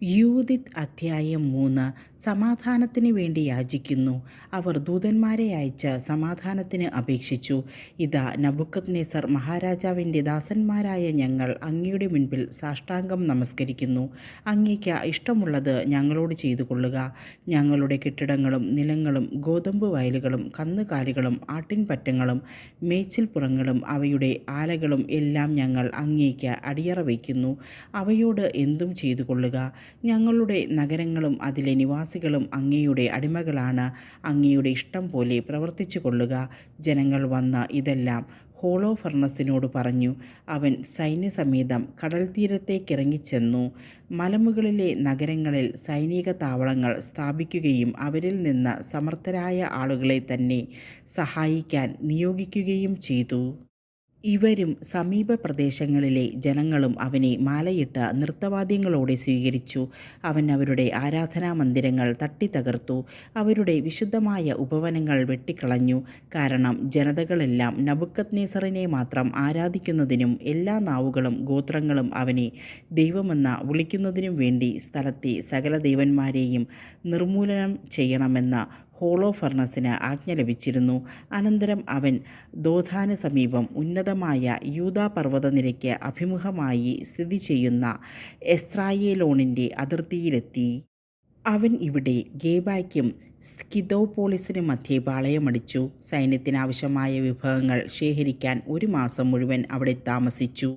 Judith അധ്യായം 3. സമാധാനത്തിന് വേണ്ടി യാചിക്കുന്നു. അവർ ദൂതന്മാരെ അയച്ച് സമാധാനത്തിന് അപേക്ഷിച്ചു. ഇതാ, നബൂഖദ്നേസർ മഹാരാജാവിൻ്റെ ദാസന്മാരായ ഞങ്ങൾ അങ്ങയുടെ മുൻപിൽ സാഷ്ടാംഗം നമസ്കരിക്കുന്നു. അങ്ങേക്ക് ഇഷ്ടമുള്ളത് ഞങ്ങളോട് ചെയ്തു കൊള്ളുക. ഞങ്ങളുടെ കെട്ടിടങ്ങളും നിലങ്ങളും ഗോതമ്പ് വയലുകളും കന്നുകാലികളും ആട്ടിൻപറ്റങ്ങളും മേച്ചിൽപ്പുറങ്ങളും അവയുടെ ആലകളും എല്ലാം ഞങ്ങൾ അങ്ങേക്ക് അടിയറ വയ്ക്കുന്നു. അവയോട് എന്തും ചെയ്തു കൊള്ളുക. ഞങ്ങളുടെ നഗരങ്ങളും അതിലെ നിവാസികളും അങ്ങയുടെ അടിമകളാണ്. അങ്ങയുടെ ഇഷ്ടം പോലെ പ്രവർത്തിച്ചു കൊള്ളുക. ജനങ്ങൾ വന്ന് ഇതെല്ലാം ഹോളോഫർണസിനോട് പറഞ്ഞു. അവൻ സൈന്യസമേതം കടൽ തീരത്തേക്കിറങ്ങിച്ചെന്നു. മലമുകളിലെ നഗരങ്ങളിൽ സൈനിക താവളങ്ങൾ സ്ഥാപിക്കുകയും അവരിൽ നിന്ന് സമർത്ഥരായ ആളുകളെ തന്നെ സഹായിക്കാൻ നിയോഗിക്കുകയും ചെയ്തു. ഇവരും സമീപ പ്രദേശങ്ങളിലെ ജനങ്ങളും അവനെ മാലയിട്ട് നൃത്തവാദ്യങ്ങളോടെ സ്വീകരിച്ചു. അവൻ അവരുടെ ആരാധനാ മന്ദിരങ്ങൾ തട്ടിത്തകർത്തു, അവരുടെ വിശുദ്ധമായ ഉപവനങ്ങൾ വെട്ടിക്കളഞ്ഞു. കാരണം ജനതകളെല്ലാം നബൂഖദ്നേസറിനെ മാത്രം ആരാധിക്കുന്നതിനും എല്ലാ നാവുകളും ഗോത്രങ്ങളും അവനെ ദൈവമെന്ന് വിളിക്കുന്നതിനും വേണ്ടി സ്ഥലത്തെ സകല ദേവന്മാരെയും നിർമൂലനം ചെയ്യണമെന്ന് ഹോളോഫർണസിന് ആജ്ഞ ലഭിച്ചിരുന്നു. അനന്തരം അവൻ ദോഥാന് സമീപം ഉന്നതമായ യൂദാ പർവ്വതനിരയ്ക്ക് അഭിമുഖമായി സ്ഥിതി ചെയ്യുന്ന എസ്രായേലോണിൻ്റെ അതിർത്തിയിലെത്തി. അവൻ ഇവിടെ ഗേബയ്ക്കും സ്കിഥോപോളിസിനും മധ്യേ പാളയമടിച്ചു. സൈന്യത്തിനാവശ്യമായ വിഭവങ്ങൾ ശേഖരിക്കാൻ 1 മാസം മുഴുവൻ അവിടെ താമസിച്ചു.